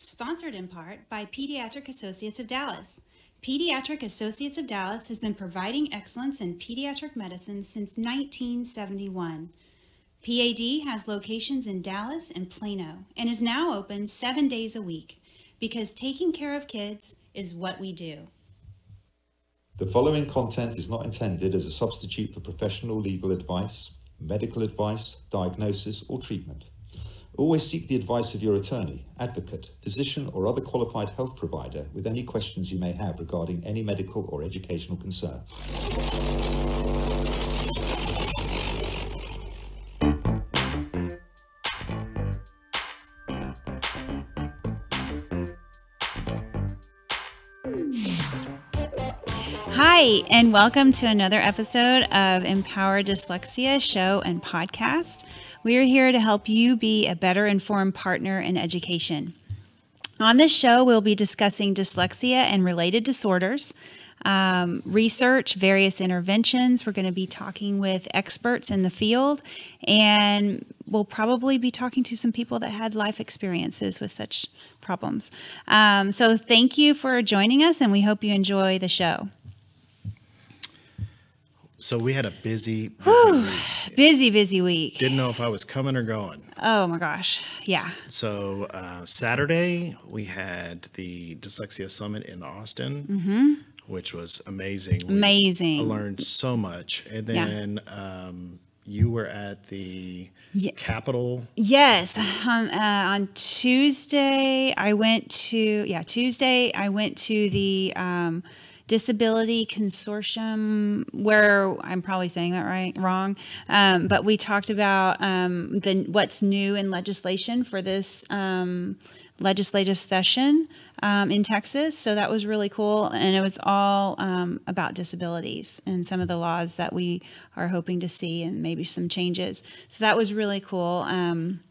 Sponsored in part by Pediatric Associates of Dallas. Pediatric Associates of Dallas has been providing excellence in pediatric medicine since 1971. PAD has locations in Dallas and Plano and is now open 7 days a week because taking care of kids is what we do. The following content is not intended as a substitute for professional legal advice, medical advice, diagnosis, or treatment. Always seek the advice of your attorney, advocate, physician, or other qualified health provider with any questions you may have regarding any medical or educational concerns. Hi, and welcome to another episode of Empower Dyslexia show and podcast. We are here to help you be a better informed partner in education. On this show, we'll be discussing dyslexia and related disorders, research, various interventions. We're going to be talking with experts in the field, and we'll probably be talking to some people that had life experiences with such problems. So thank you for joining us, and we hope you enjoy the show. So we had a busy week. Busy week. Didn't know if I was coming or going. Oh my gosh. Yeah. So Saturday we had the Dyslexia Summit in Austin, which was amazing. I learned so much. And then you were at the Capitol. Yes. On Tuesday, I went to the Disability Consortium, where I'm probably saying that wrong. But we talked about what's new in legislation for this legislative session in Texas. So that was really cool. And it was all about disabilities and some of the laws that we are hoping to see and maybe some changes. So that was really cool. And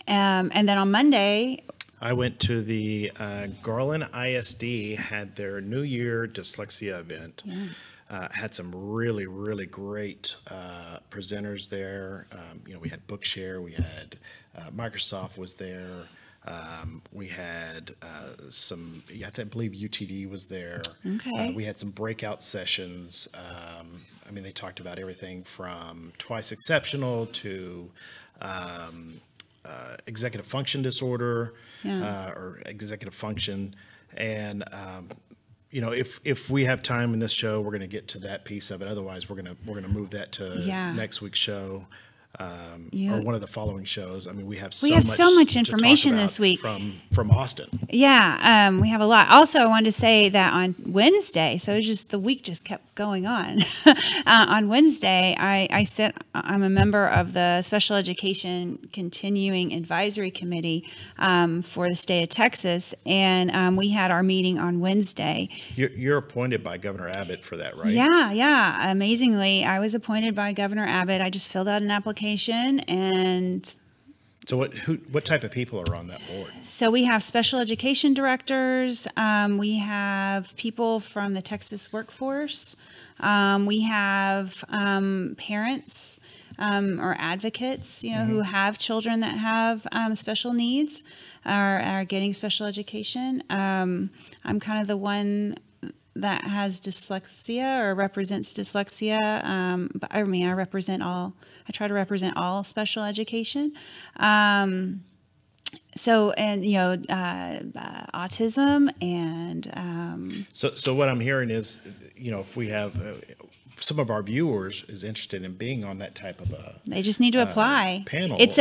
then on Monday, I went to the Garland ISD, had their New Year Dyslexia event. Yeah. Had some really, really great presenters there. We had Bookshare, we had Microsoft was there. We had I believe UTD was there. Okay. We had some breakout sessions. They talked about everything from twice exceptional to executive function disorder. Or executive function. And, if we have time in this show, we're going to get to that piece of it. Otherwise, we're going to move that to next week's show. Or one of the following shows. We have so much information this week from Austin. Yeah, we have a lot. Also, I wanted to say that on Wednesday, so the week just kept going on. On Wednesday, I'm a member of the Special Education Continuing Advisory Committee for the state of Texas, and we had our meeting on Wednesday. You're appointed by Governor Abbott for that, right? Yeah. Amazingly, I was appointed by Governor Abbott. I just filled out an application. And so what type of people are on that board? So we have special education directors. We have people from the Texas workforce. We have parents or advocates, who have children that have special needs are getting special education. I'm kind of the one that has dyslexia or represents dyslexia. I try to represent all special education. Autism and. So what I'm hearing is, if we have some of our viewers is interested in being on that type of they just need to apply. Panel. This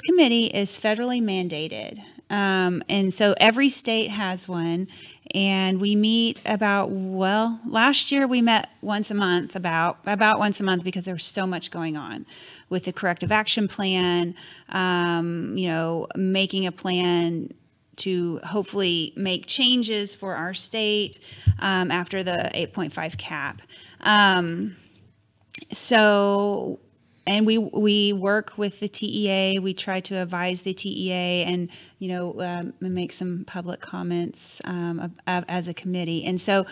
committee is federally mandated. And so every state has one, and we meet last year we met once a month, about once a month, because there was so much going on with the corrective action plan, making a plan to hopefully make changes for our state after the 8.5 cap. And we work with the TEA. We try to advise the TEA and, make some public comments as a committee. And so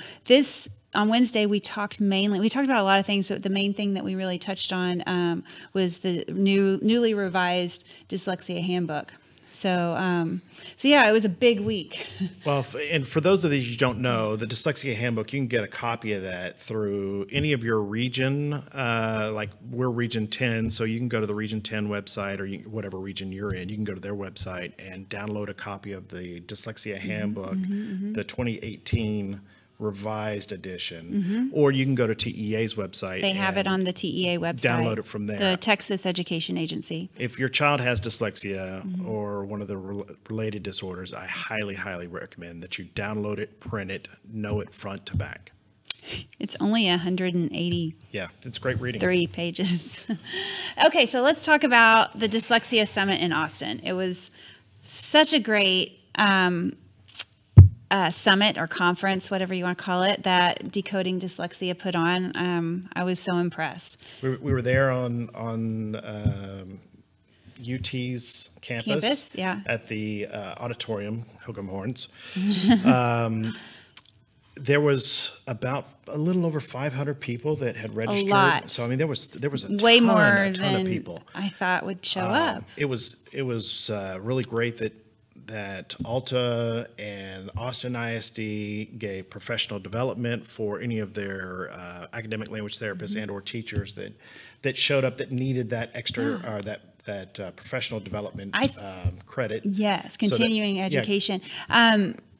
on Wednesday, we talked about a lot of things, but the main thing that we really touched on was the newly revised Dyslexia Handbook. So yeah, it was a big week. Well, and for those of you who don't know, the Dyslexia Handbook, you can get a copy of that through any of your region. Like we're Region 10, so you can go to the Region 10 website, or whatever region you're in. You can go to their website and download a copy of the Dyslexia Handbook, the 2018 revised edition, or you can go to TEA's website. They have it on the TEA website. Download it from there. The Texas Education Agency. If your child has dyslexia or one of the related disorders, I highly, highly recommend that you download it, print it, know it front to back. It's only 180. Yeah, it's great reading. 3 pages. Okay, so let's talk about the Dyslexia Summit in Austin. It was such a great summit or conference, whatever you want to call it, that Decoding Dyslexia put on. I was so impressed. We were there on UT's campus yeah. at the auditorium, Hook'em Horns. There was about a little over 500 people that had registered. A lot. So I mean, there was a way ton, more a ton than of people I thought would show up. It was really great that Alta and Austin ISD gave professional development for any of their academic language therapists and or teachers that showed up that needed that extra or that professional development credit. Yes, continuing education.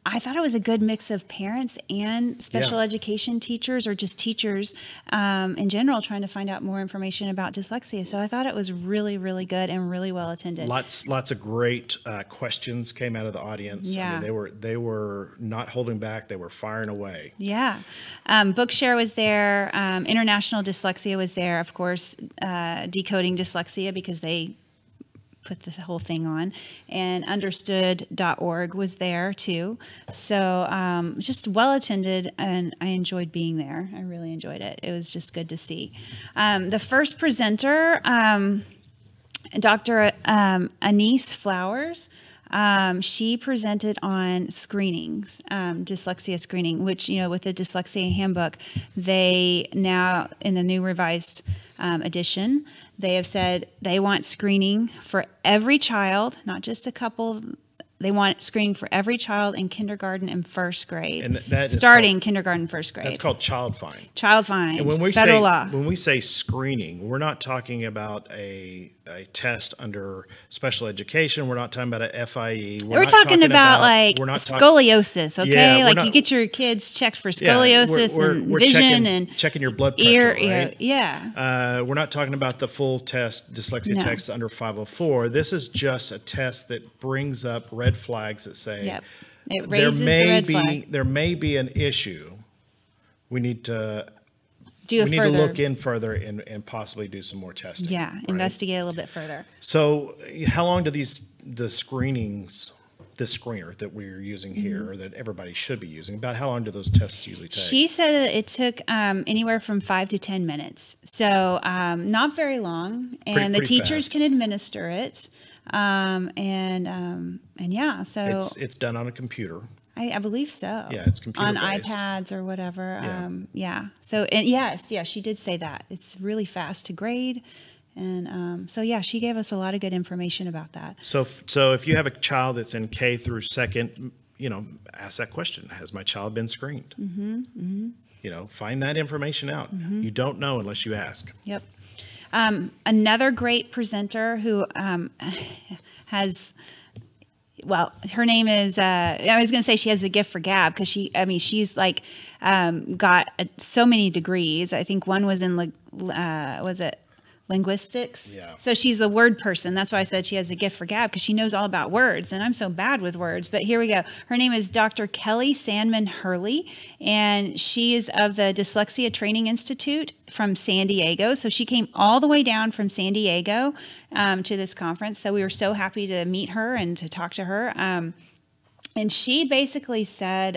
I thought it was a good mix of parents and special education teachers, or just teachers in general, trying to find out more information about dyslexia. So I thought it was really, really good and really well attended. Lots of great questions came out of the audience. Yeah. I mean, they were not holding back. They were firing away. Yeah. Bookshare was there. International Dyslexia was there. Of course, Decoding Dyslexia, because they put the whole thing on, and understood.org was there too. So just well attended, and I enjoyed being there. I really enjoyed it. It was just good to see. The first presenter, Dr. Anise Flowers, she presented on screenings, dyslexia screening, which, with the Dyslexia Handbook, they now, in the new revised edition, they have said they want screening for every child, not just a couple. They want screening for every child in kindergarten and first grade, and that is starting kindergarten, first grade. That's called child find. Child find. And when we federal law. When we say screening, we're not talking about a test under special education. We're not talking about a FIE. We're talking about like scoliosis, okay? Yeah, like you get your kids checked for scoliosis and we're vision checking your blood pressure, right? Yeah. We're not talking about the full test, dyslexia test under 504. This is just a test that brings up red flags that say it raises the red flag. There may be an issue. We need to look in further and possibly do some more testing. Yeah, right? Investigate a little bit further. So how long do the screenings, the screener that we're using here, or that everybody should be using, about how long do those tests usually take? She said that it took anywhere from 5 to 10 minutes. So not very long. And the teachers can administer it. And yeah, so it's done on a computer. I believe so. Yeah, it's computer on based. iPads or whatever. Yeah. So yes, she did say that it's really fast to grade, and so yeah, she gave us a lot of good information about that. So if you have a child that's in K through second, ask that question: has my child been screened? Find that information out. You don't know unless you ask. Yep. Another great presenter who has. Well, her name is, I was going to say she has a gift for gab, because she's like, got so many degrees. I think one was in, was it linguistics? Yeah. So she's a word person. That's why I said she has a gift for gab, because she knows all about words, and I'm so bad with words. But here we go. Her name is Dr. Kelly Sandman Hurley, and she is of the Dyslexia Training Institute from San Diego. So she came all the way down from San Diego to this conference. So we were so happy to meet her and to talk to her. And she basically said,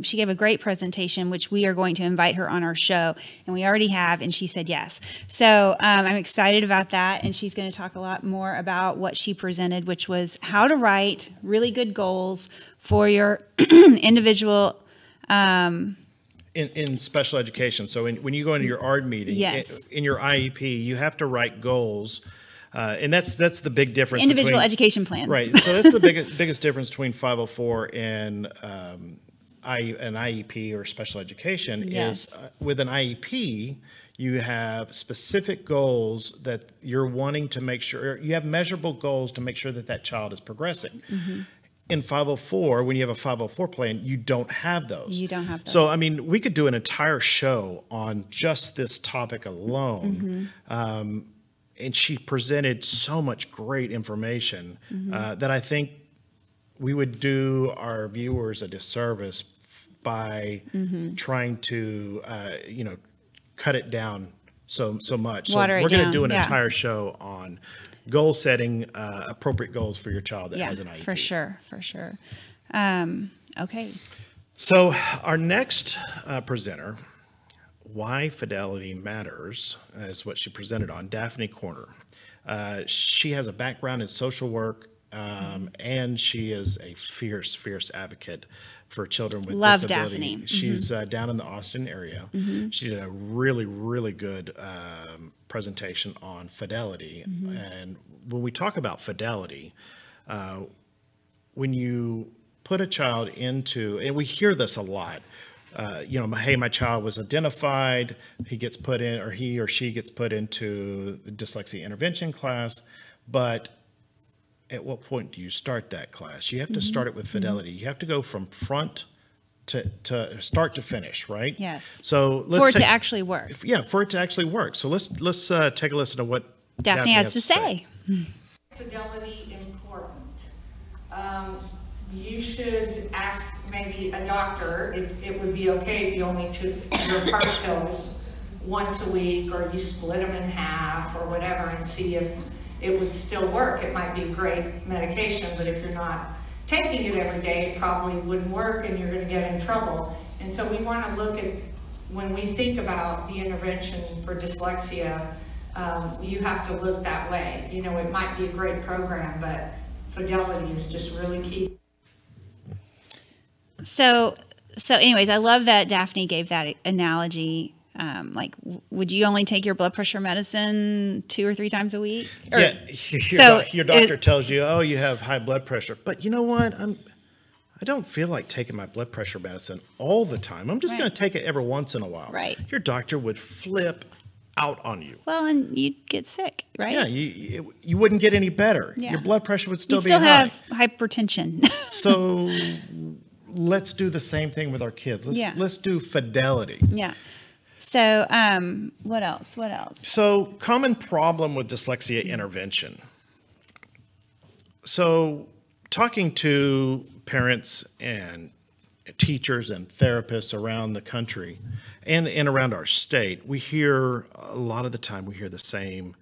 she gave a great presentation, which we are going to invite her on our show. And we already have, and she said yes. So I'm excited about that. And she's going to talk a lot more about what she presented, which was how to write really good goals for your individual in special education. So when you go into your ARD meeting, yes. in your IEP, you have to write goals And that's the big difference. Individual education plan. Right. So that's the biggest difference between 504 and an IEP or special education. Yes. Is with an IEP, you have specific goals that you're wanting to make sure, you have measurable goals to make sure that that child is progressing. In 504, when you have a 504 plan, you don't have those. You don't have those. So, I mean, we could do an entire show on just this topic alone. And she presented so much great information that I think we would do our viewers a disservice by trying to, cut it down so much. So we're going to do an entire show on goal setting, appropriate goals for your child that has an IEP. For sure. Okay. So our next presenter, Why Fidelity Matters, is what she presented on, Daphne Corner. She has a background in social work, and she is a fierce advocate for children with disability. Daphne. She's down in the Austin area. She did a really good presentation on fidelity. And when we talk about fidelity, when you put a child into, and we hear this a lot, hey, my child was identified, he gets put in, or he or she gets put into the dyslexia intervention class, but at what point do you start that class? You have to start it with fidelity. You have to go from front to start to finish, right? Yes. So for it to actually work. Yeah, for it to actually work. So let's take a listen to what Daphne has to say. Fidelity important. You should ask maybe a doctor if it would be okay if you only took your heart pills once a week, or you split them in half or whatever, and see if it would still work. It might be a great medication, but if you're not taking it every day, it probably wouldn't work and you're going to get in trouble. And so we want to look at, when we think about the intervention for dyslexia, you have to look that way. It might be a great program, but fidelity is just really key. So anyways, I love that Daphne gave that analogy. Would you only take your blood pressure medicine 2 or 3 times a week? Or, your doctor tells you, oh, you have high blood pressure. But you know what? I don't feel like taking my blood pressure medicine all the time. I'm just going to take it every once in a while. Right. Your doctor would flip out on you. Well, and you'd get sick, right? Yeah, you wouldn't get any better. Yeah. Your blood pressure would still You'd be high. have hypertension. So let's do the same thing with our kids. Let's do fidelity. Yeah. So what else? So common problem with dyslexia intervention. So talking to parents and teachers and therapists around the country and around our state, we hear a lot of the time, we hear the same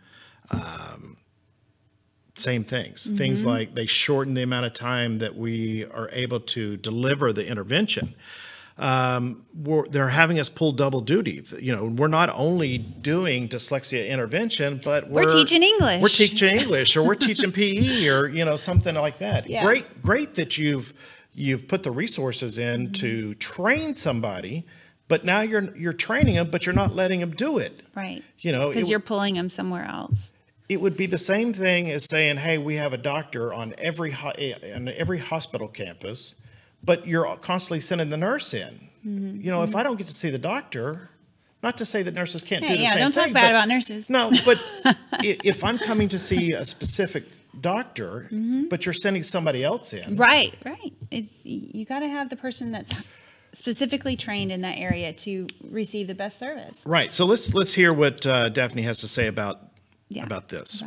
things. Things like they shorten the amount of time that we are able to deliver the intervention. They're having us pull double duty. We're not only doing dyslexia intervention, but we're teaching English. We're teaching English, or we're teaching PE, or something like that. Yeah. Great that you've put the resources in to train somebody, but now you're training them, but you're not letting them do it. Right. Because you're pulling them somewhere else. It would be the same thing as saying, hey, we have a doctor on every hospital campus, but you're constantly sending the nurse in. If I don't get to see the doctor, not to say that nurses can't do the same thing. Yeah, don't talk bad about nurses. No, but if I'm coming to see a specific doctor, but you're sending somebody else in. Right. You got to have the person that's specifically trained in that area to receive the best service. Right. So let's hear what Daphne has to say about this.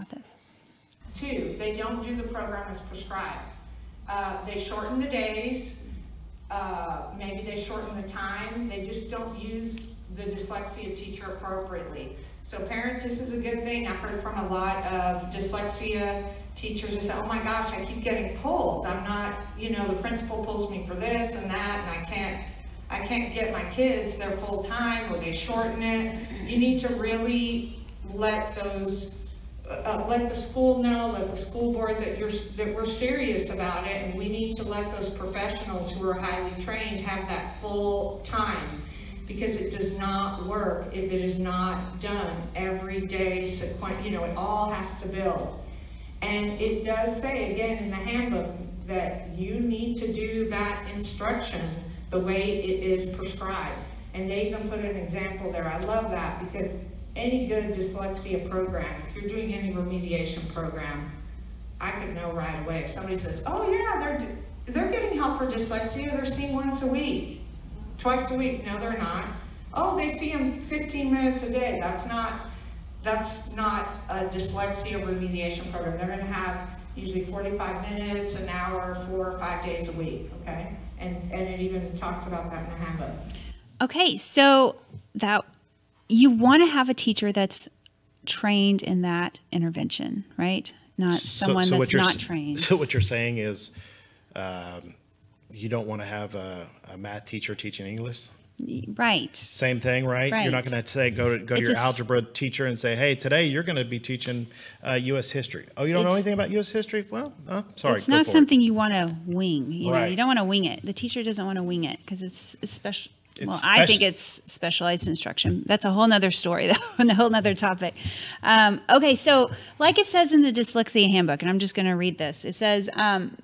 2, they don't do the program as prescribed. They shorten the days, maybe they shorten the time, they just don't use the dyslexia teacher appropriately. So parents, this is a good thing. I've heard from a lot of dyslexia teachers that say, oh my gosh, I keep getting pulled. I'm not, the principal pulls me for this and that, and I can't get my kids their full time, or they shorten it. You need to really let the school know, let the school boards that we're serious about it, and we need to let those professionals who are highly trained have that full time. because it does not work if it is not done every day, you know, it all has to build. And it does say, again, in the handbook, that you need to do that instruction the way it is prescribed. And they even put an example there. I love that, because any good dyslexia program, if you're doing any remediation program, I could know right away. If somebody says, oh yeah, they're getting help for dyslexia, they're seeing once a week, twice a week. No, they're not. Oh, they see them 15 minutes a day. That's not a dyslexia remediation program. They're gonna have usually 45 minutes, an hour, 4 or 5 days a week, okay? And it even talks about that in the handbook. Okay, so that you want to have a teacher that's trained in that intervention, right? Not someone that's not trained. So what you're saying is you don't want to have a math teacher teaching English? Right. Same thing, right? You're not going to say go to your algebra teacher and say, hey, today you're going to be teaching U.S. history. Oh, you don't know anything about U.S. history? Well, sorry. It's not something you want to wing. You know, you don't want to wing it. The teacher doesn't want to wing it because it's special. Well, I think it's specialized instruction. That's a whole nother story, though, and a whole nother topic. Okay, so like it says in the Dyslexia Handbook, and I'm just going to read this. It says,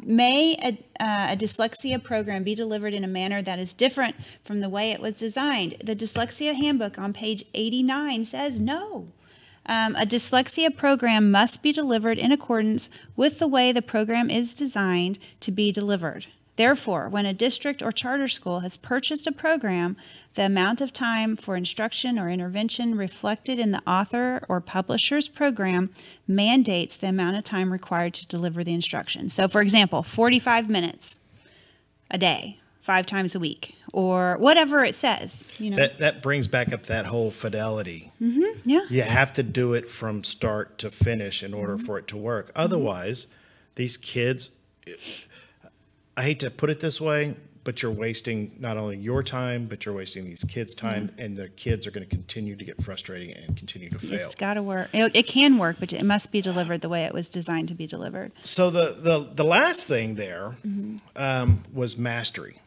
may a dyslexia program be delivered in a manner that is different from the way it was designed? The Dyslexia Handbook on page 89 says no. A dyslexia program must be delivered in accordance with the way the program is designed to be delivered. Therefore, when a district or charter school has purchased a program, the amount of time for instruction or intervention reflected in the author or publisher's program mandates the amount of time required to deliver the instruction. So, for example, 45 minutes a day, 5 times a week, or whatever it says. You know, that brings back up that whole fidelity. Mm-hmm, yeah. You have to do it from start to finish in order for it to work. Otherwise, these kids, I hate to put it this way, but you're wasting not only your time, but you're wasting these kids' time, and the kids are going to continue to get frustrated and continue to fail. It's got to work. It can work, but it must be delivered the way it was designed to be delivered. So the last thing there was mastery.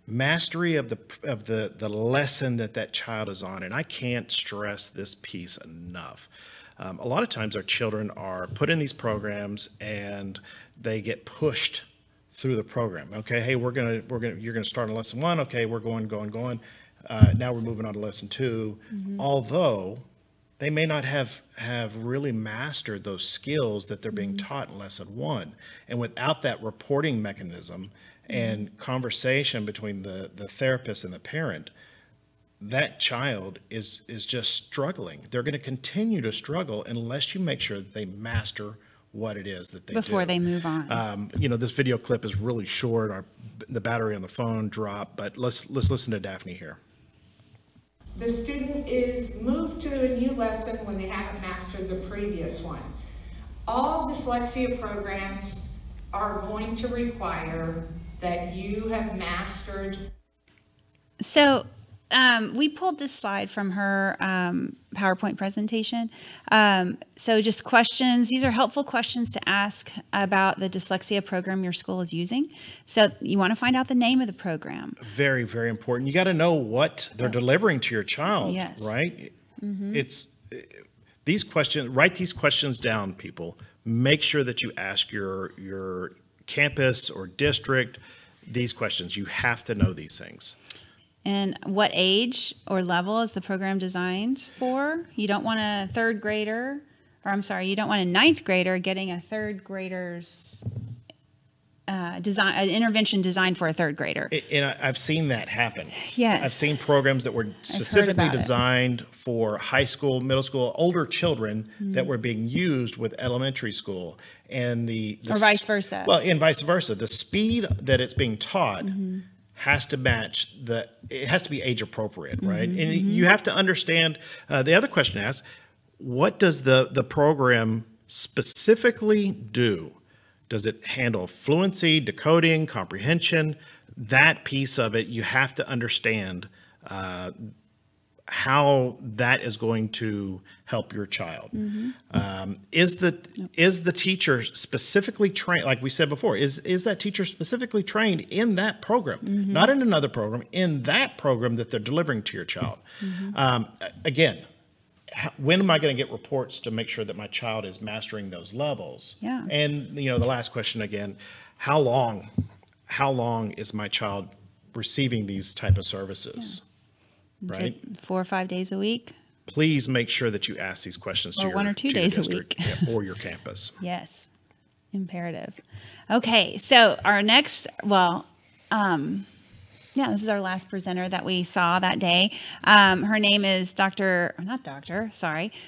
Mastery of the lesson that child is on, and I can't stress this piece enough. A lot of times our children are put in these programs and they get pushed through the program. Okay, hey, you're gonna start on lesson 1. Okay, we're going. Now we're moving on to lesson 2. Although they may not have really mastered those skills that they're being taught in lesson 1, and without that reporting mechanism and conversation between the therapist and the parent, that child is just struggling. They're going to continue to struggle unless you make sure that they master what it is that they before do. They move on. You know, this video clip is really short. The battery on the phone dropped, but let's listen to Daphne here. The student is moved to a new lesson when they haven't mastered the previous one. All dyslexia programs are going to require that you have mastered. So we pulled this slide from her PowerPoint presentation. So just questions. These are helpful questions to ask about the dyslexia program your school is using. So you want to find out the name of the program. Very, very important. You got to know what they're delivering to your child, right? It's these questions. Write these questions down, people. Make sure that you ask your campus or district these questions. You have to know these things. And what age or level is the program designed for? You don't want a third grader, or I'm sorry, you don't want a 9th grader getting a 3rd grader's an intervention designed for a 3rd grader. And I've seen that happen. Yes. I've seen programs that were specifically designed for high school, middle school, older children that were being used with elementary school. And or vice versa. Well, and vice versa. The speed that it's being taught has to match it has to be age appropriate, right? And you have to understand, the other question asks, what does the program specifically do? Does it handle fluency, decoding, comprehension? That piece of it, you have to understand how that is going to help your child. Is the teacher specifically trained, like we said before, is that teacher specifically trained in that program, not in another program, in that program that they're delivering to your child? Again, when am I going to get reports to make sure that my child is mastering those levels? Yeah. And, the last question again, how long is my child receiving these type of services? Yeah. Right? 4 or 5 days a week? Please make sure that you ask these questions to Or your 1 or 2 to your days a district, week. yeah, or your campus. Yes. Imperative. Okay. So this is our last presenter that we saw that day. Her name is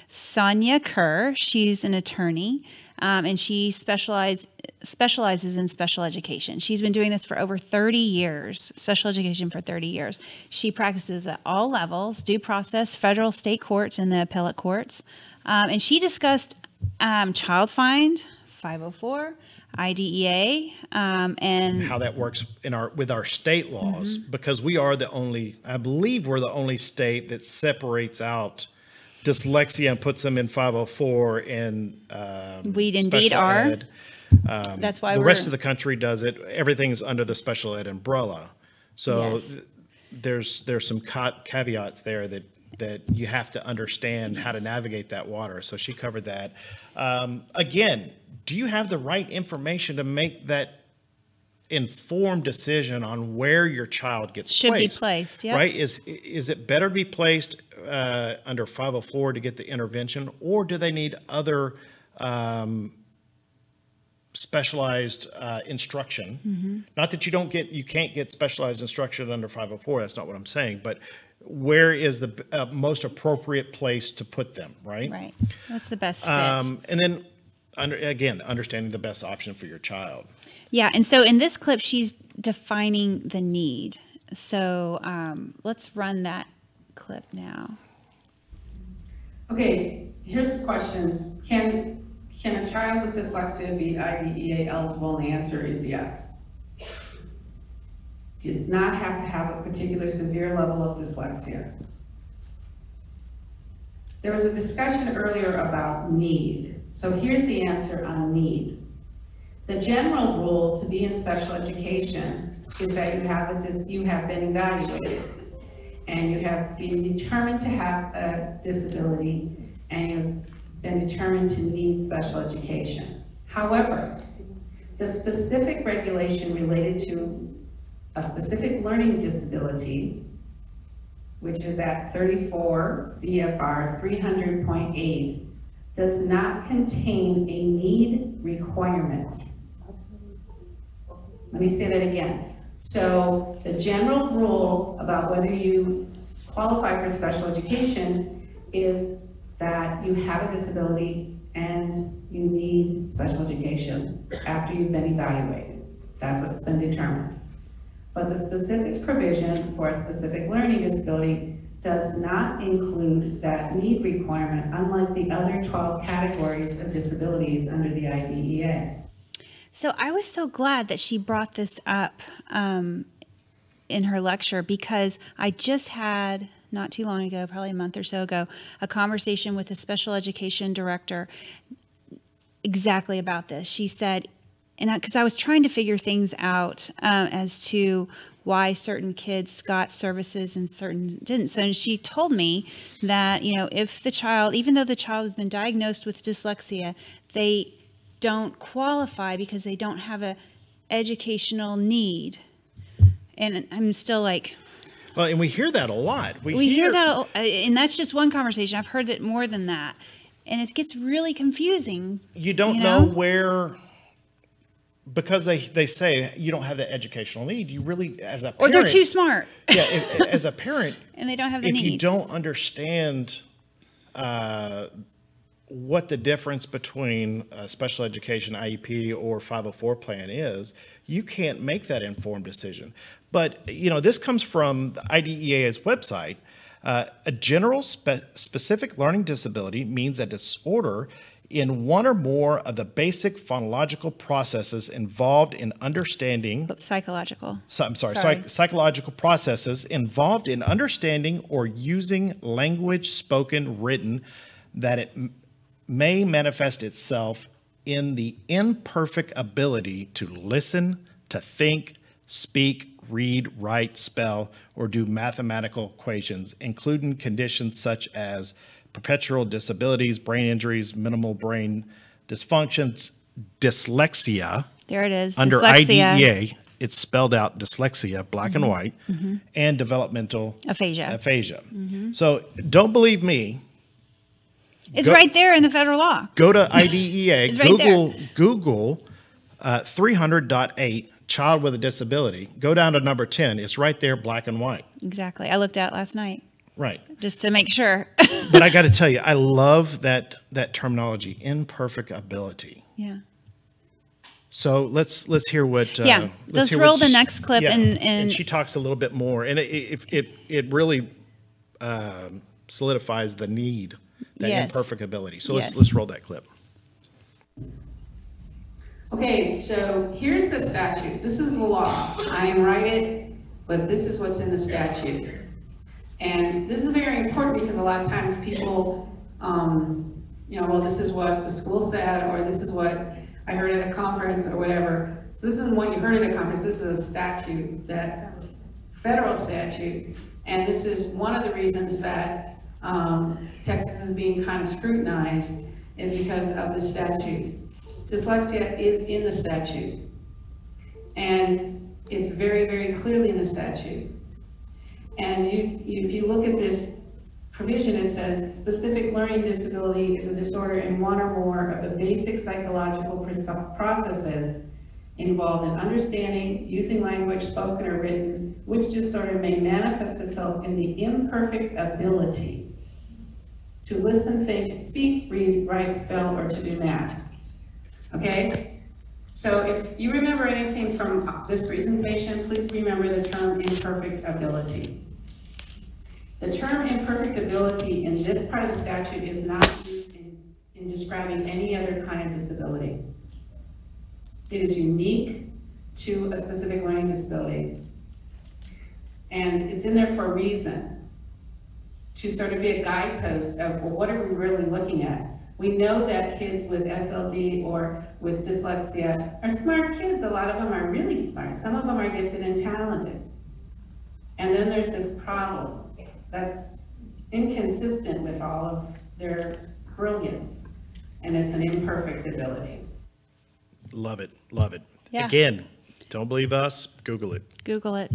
Sonia Kerr. She's an attorney, and she specializes in special education. She's been doing this for over 30 years, special education for 30 years. She practices at all levels, due process, federal, state courts, and the appellate courts. And she discussed Child Find, 504, IDEA, and how that works with our state laws, because I believe we're the only state that separates out dyslexia and puts them in 504 and we indeed are. ed. That's why the rest of the country does it. Everything's under the special ed umbrella. So Yes. there's some caveats there that you have to understand how to navigate that water. So she covered that. Again, do you have the right information to make that informed decision on where your child gets Should placed? be placed, yeah. Right? Is it better to be placed under 504 to get the intervention, or do they need other specialized instruction? Not that you can't get specialized instruction under 504. That's not what I'm saying. But where is the most appropriate place to put them? Right. Right. That's the best fit. And then understanding the best option for your child. Yeah, and so in this clip, she's defining the need. So let's run that clip now. Okay, here's the question. Can a child with dyslexia be IDEA eligible? And the answer is yes. He does not have to have a particular severe level of dyslexia. There was a discussion earlier about need. So here's the answer on need. The general rule to be in special education is that you have been evaluated and you have been determined to have a disability and you've been determined to need special education. However, the specific regulation related to a specific learning disability, which is at 34 CFR 300.8, does not contain a need requirement. Let me say that again. So the general rule about whether you qualify for special education is that you have a disability and you need special education after you've been evaluated. That's what's been determined. But the specific provision for a specific learning disability does not include that need requirement, unlike the other 12 categories of disabilities under the IDEA. So I was so glad that she brought this up in her lecture, because I just had, not too long ago, probably a month or so ago, a conversation with a special education director exactly about this. She said, because I was trying to figure things out as to why certain kids got services and certain didn't. So she told me that, if the child, even though the child has been diagnosed with dyslexia, they don't qualify because they don't have a educational need. And I'm still like... Well, and we hear that a lot. We hear that, and that's just one conversation. I've heard it more than that. And it gets really confusing. You don't know where... Because they say you don't have that educational need, you really, as a parent... Or they're too smart. Yeah, as a parent... And they don't have the need. If you don't understand what the difference between a special education IEP or 504 plan is, you can't make that informed decision. But, this comes from the IDEA's website. A general specific learning disability means a disorder in one or more of the basic phonological processes involved in understanding. Psychological. Psychological processes involved in understanding or using language spoken, written, that it may manifest itself in the imperfect ability to listen, to think, speak, read, write, spell, or do mathematical equations, including conditions such as perpetual disabilities, brain injuries, minimal brain dysfunctions, dyslexia. There it is. Under Dyslexia. IDEA, it's spelled out dyslexia, black and white, and developmental Aphasia. So don't believe me. It's right there in the federal law. Go to IDEA, It's right Google 300.8, child with a disability. Go down to number 10. It's right there, black and white. Exactly. I looked at it last night. Right. Just to make sure. But I got to tell you, I love that terminology, imperfect ability. Yeah. So let's hear what. Let's roll the next clip, and she talks a little bit more, and it really solidifies the need, that imperfect ability. So let's roll that clip. Okay, so here's the statute. This is the law. I didn't write it, but this is what's in the statute. And this is very important because a lot of times people, well, this is what the school said, or this is what I heard at a conference, or whatever. So this isn't what you heard at a conference. This is a statute, that federal statute. And this is one of the reasons that Texas is being kind of scrutinized, is because of the statute. Dyslexia is in the statute, and it's very, very clearly in the statute. And if you look at this provision, it says specific learning disability is a disorder in one or more of the basic psychological processes involved in understanding, using language, spoken or written, which disorder may manifest itself in the imperfect ability to listen, think, speak, read, write, spell, or to do math. Okay? So if you remember anything from this presentation, please remember the term imperfect ability. The term imperfect ability in this part of the statute is not used in describing any other kind of disability. It is unique to a specific learning disability. And it's in there for a reason, to sort of be a guidepost of, well, what are we really looking at? We know that kids with SLD or with dyslexia are smart kids. A lot of them are really smart. Some of them are gifted and talented. And then there's this problem that's inconsistent with all of their brilliance, and it's an imperfect ability. Love it, love it. Yeah. Again, don't believe us, Google it. Google it.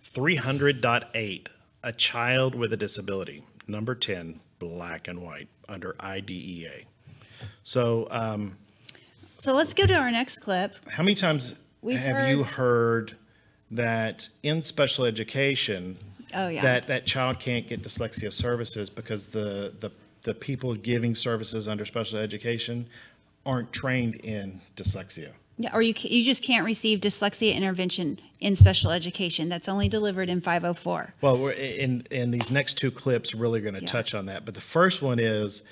300.8, a child with a disability. Number 10, black and white, under IDEA. So let's go to our next clip. How many times have you heard that in special education, that child can't get dyslexia services because the people giving services under special education aren't trained in dyslexia? Yeah, or you just can't receive dyslexia intervention in special education. That's only delivered in 504. Well, we're in these next two clips really going to touch on that. But the first one is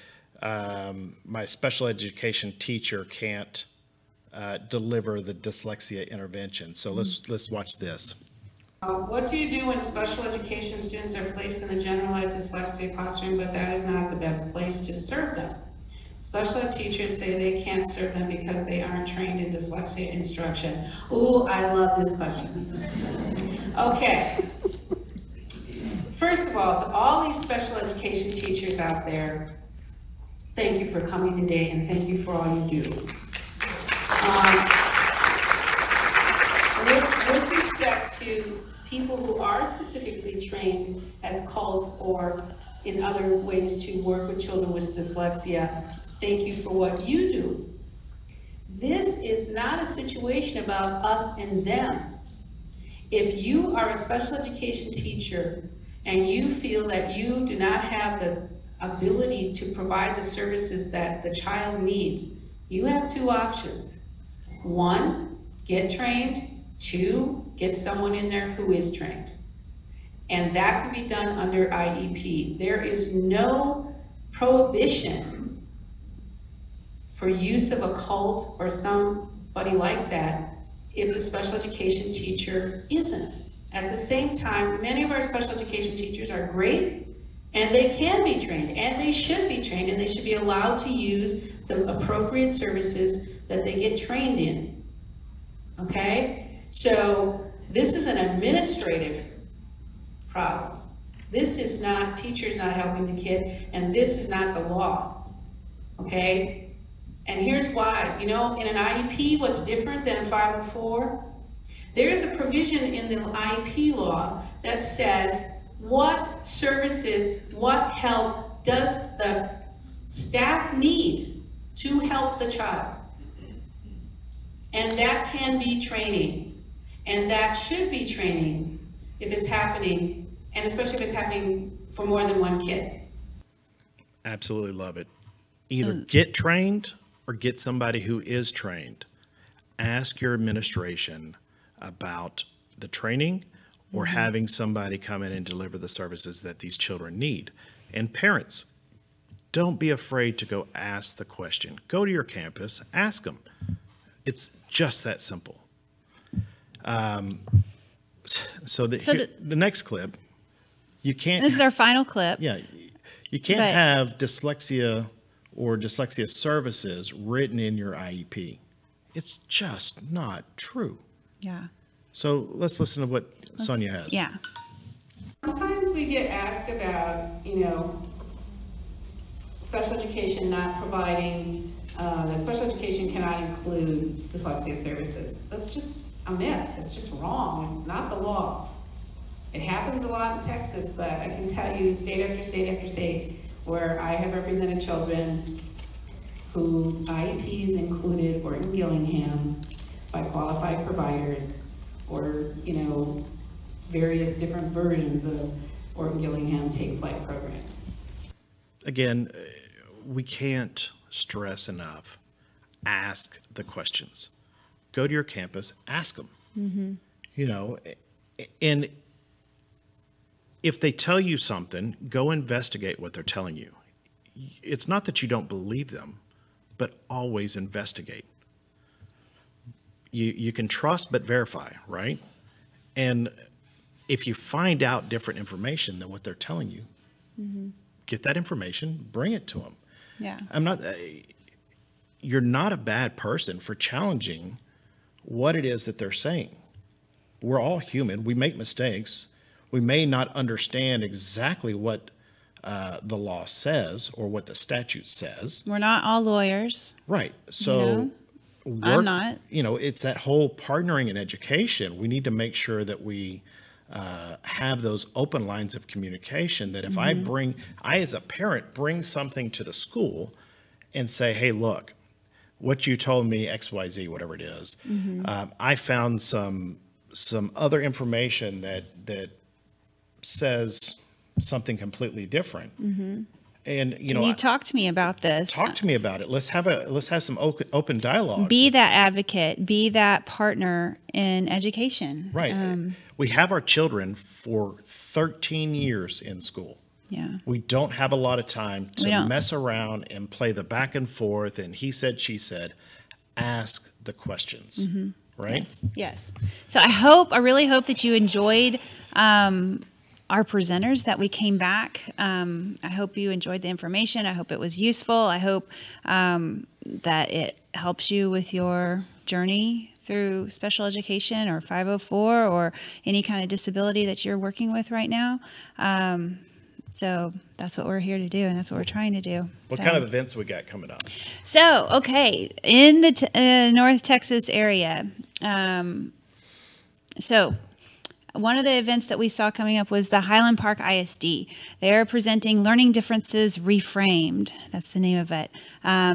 my special education teacher can't deliver the dyslexia intervention. So let's watch this. What do you do when special education students are placed in the general ed dyslexia classroom, but that is not the best place to serve them? Special ed teachers say they can't serve them because they aren't trained in dyslexia instruction. Ooh, I love this question. Okay. First of all, to all these special education teachers out there, thank you for coming today and thank you for all you do. With respect to people who are specifically trained as cults or in other ways to work with children with dyslexia, thank you for what you do. This is not a situation about us and them. If you are a special education teacher and you feel that you do not have the ability to provide the services that the child needs, you have two options. One, get trained. Two, get someone in there who is trained. And that can be done under IEP. There is no prohibition for use of a cult or somebody like that if the special education teacher isn't. At the same time, many of our special education teachers are great, and they can be trained, and they should be trained, and they should be allowed to use the appropriate services that they get trained in. Okay? So this is an administrative problem. This is not teachers not helping the kid, and this is not the law. Okay? And here's why. You know, in an IEP, what's different than a 504? There is a provision in the IEP law that says what services, what help does the staff need to help the child. And that can be training. And that should be training if it's happening, and especially if it's happening for more than one kid. Absolutely love it. Either get trained or get somebody who is trained. Ask your administration about the training or having somebody come in and deliver the services that these children need. And parents, don't be afraid to go ask the question. Go to your campus, ask them. It's just that simple. So the next clip, you can't. This is our final clip. Yeah, you can't have dyslexia or dyslexia services written in your IEP. It's just not true. Yeah. So let's listen to what Sonia has. Yeah. Sometimes we get asked about, you know, special education not providing, that special education cannot include dyslexia services. That's just a myth. It's just wrong. It's not the law. It happens a lot in Texas, but I can tell you state after state after state where I have represented children whose IEPs included Orton Gillingham by qualified providers, or, you know, various different versions of Orton Gillingham take flight programs. Again, we can't stress enough. Ask the questions. Go to your campus, ask them. Mm-hmm. You know, and if they tell you something, go investigate what they're telling you. It's not that you don't believe them, but always investigate. You can trust but verify, right? And if you find out different information than what they're telling you, get that information, bring it to them. Yeah. You're not a bad person for challenging what it is that they're saying. We're all human. We make mistakes. We may not understand exactly what the law says or what the statute says. We're not all lawyers. Right. So I'm not. You know, it's that whole partnering in education. We need to make sure that we have those open lines of communication, that if I as a parent bring something to the school and say, hey, look, what you told me, XYZ, whatever it is, I found some other information that says something completely different. And you know, Can you talk to me about this? Talk to me about it. Let's have some open dialogue. Be that advocate. Be that partner in education. Right. We have our children for 13 years in school. Yeah. We don't have a lot of time to mess around and play the back and forth and he said, she said. Ask the questions. Right? Yes. So I really hope that you enjoyed our presenters, that we came back. I hope you enjoyed the information. I hope it was useful. I hope that it helps you with your journey through special education or 504 or any kind of disability that you're working with right now. So that's what we're here to do, and that's what we're trying to do. What kind of events we got coming up? So, okay, in the North Texas area. So one of the events that we saw coming up was the Highland Park ISD. They're presenting Learning Differences Reframed. That's the name of it.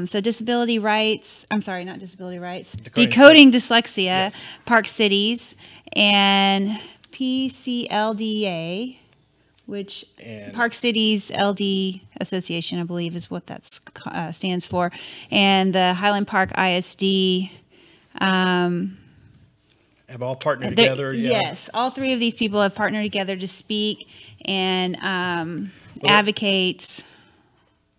So disability rights, I'm sorry, not disability rights, Decoding Dyslexia, yes. Park Cities, and PCLDA, which Park Cities LD Association, I believe, is what that stands for, and the Highland Park ISD. Have all partnered together? Yeah. Yes, all three of these people have partnered together to speak and advocate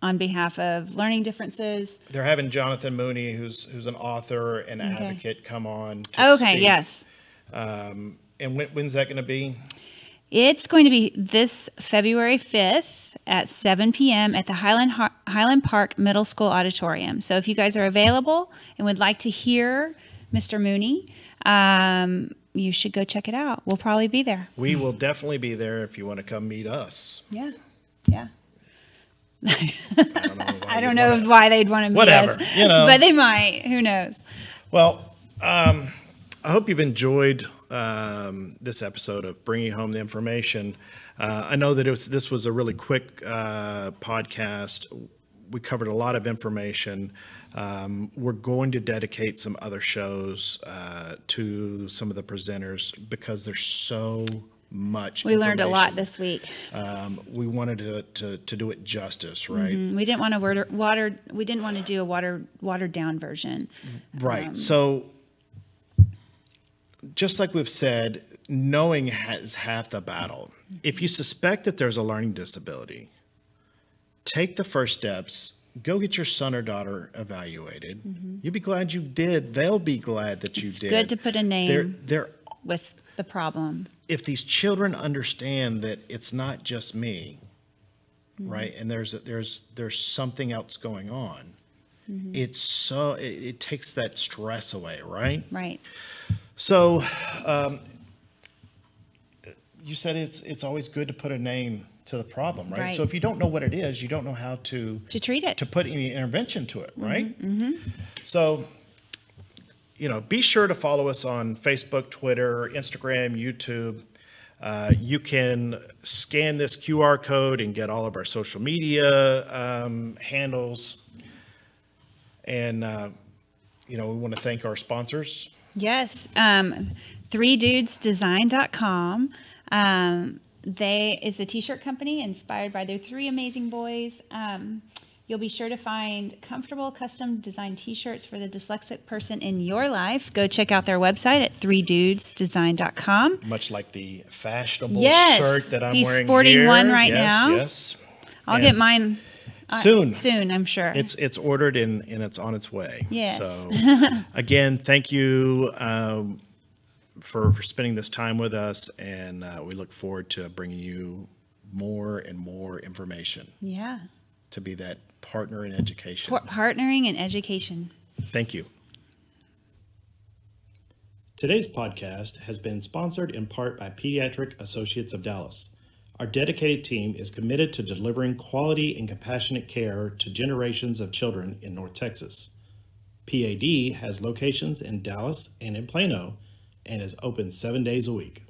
on behalf of learning differences. They're having Jonathan Mooney, who's an author and advocate, come on to Okay, speak. yes. And when's that going to be? It's going to be this February 5th at 7 p.m. at the Highland Park Middle School Auditorium. So if you guys are available and would like to hear Mr. Mooney, you should go check it out. We'll probably be there. We will definitely be there if you want to come meet us. Yeah. Yeah. I don't know why they'd want to meet Whatever, us, you know. but they might. Who knows? Well, I hope you've enjoyed this episode of Bringing Home the Information. I know that this was a really quick podcast. We covered a lot of information. We're going to dedicate some other shows to some of the presenters because there's so much. We learned a lot this week. We wanted to do it justice, right? Mm-hmm. We didn't want to We didn't want to do a watered down version. Right. So, just like we've said, knowing is half the battle. If you suspect that there's a learning disability, take the first steps. Go get your son or daughter evaluated. Mm-hmm. You'll be glad you did. They'll be glad that you did. It's good to put a name They're with the problem. If these children understand that it's not just me, mm-hmm. right, and there's something else going on, mm-hmm. It takes that stress away, right? Right. So, you said it's always good to put a name to the problem, right? Right. So if you don't know what it is, you don't know how to treat it, to put any intervention to it, right? Mm-hmm. So, be sure to follow us on Facebook, Twitter, Instagram, YouTube. You can scan this QR code and get all of our social media handles. And, we want to thank our sponsors. Yes. 3dudesdesign.com. It's a t-shirt company inspired by their 3 amazing boys. You'll be sure to find comfortable custom designed t-shirts for the dyslexic person in your life. Go check out their website at 3dudesdesign.com. Much like the fashionable yes, shirt that I'm he's wearing sporting here. one right now. Yes. I'll get mine soon. Soon, I'm sure. It's ordered and it's on its way. Yes. So again, thank you for spending this time with us, and we look forward to bringing you more and more information. Yeah. To be that partner in education. Partnering in education. Thank you. Today's podcast has been sponsored in part by Pediatric Associates of Dallas. Our dedicated team is committed to delivering quality and compassionate care to generations of children in North Texas. PAD has locations in Dallas and in Plano and is open 7 days a week.